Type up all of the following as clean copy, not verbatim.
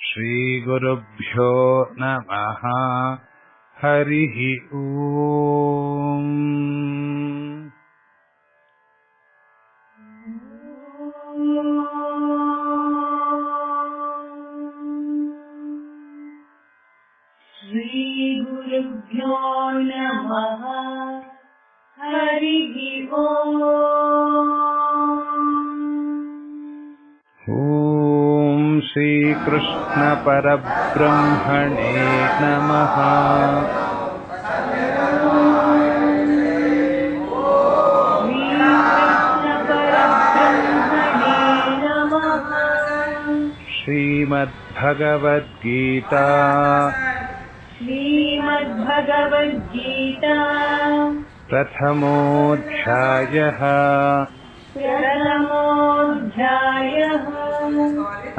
श्रीगुरुभ्यो नमः। हरिः ओम्। श्रीगुरुभ्यो नमः। हरिः ओम्। ॐ श्रीकृष्ण परब्रह्मणे नमः। श्रीमद्भगवद्गीता प्रथमोऽध्यायः।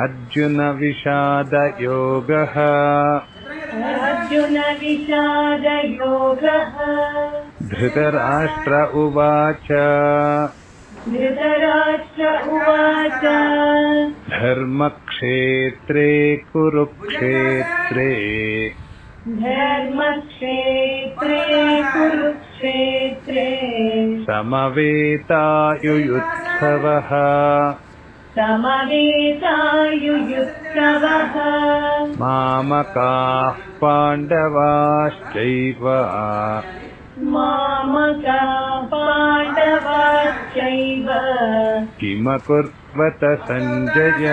अर्जुन विषादयोगः। धृतराष्ट्र उवाच धर्मक्षेत्रे कुरुक्षेत्रे समवेतायुयुत्सवः। मामकाः पाण्डवाश्चैव किमकुर्वत सञ्जय।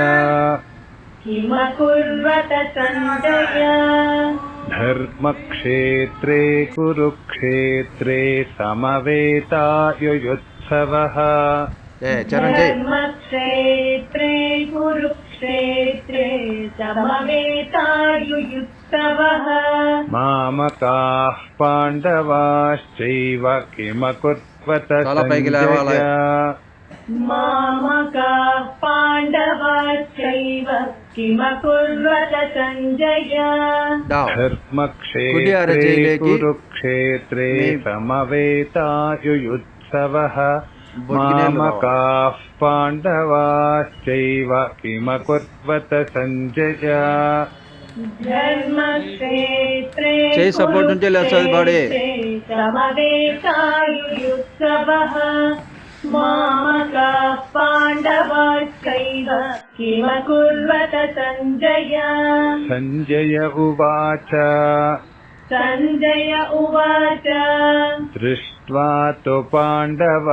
धर्मक्षेत्रे कुरुक्षेत्रे समवेतायुयुत्सवः। धर्मक्षेत्रे कुरुक्षेत्रे समवेतायुयुत्सवः। मामकाः पाण्डवाश्चैव किमकुर्वत सञ्जय। मामकाः पाण्डवाश्चैव किमकुर्वत सञ्जय। धर्मक्षेत्रे कुरुक्षेत्रे समवेतायुयुत्सवः। मामकाः पाण्डवाश्चैव कुर्वत सञ्जय। धर्मक्षेत्रे समवेतायुयुत्सवः। मामकाः पाण्डवाश्चैव किमकुर्वत सञ्जय। सञ्जय उवाच दृष्ट्वा तु पाण्डव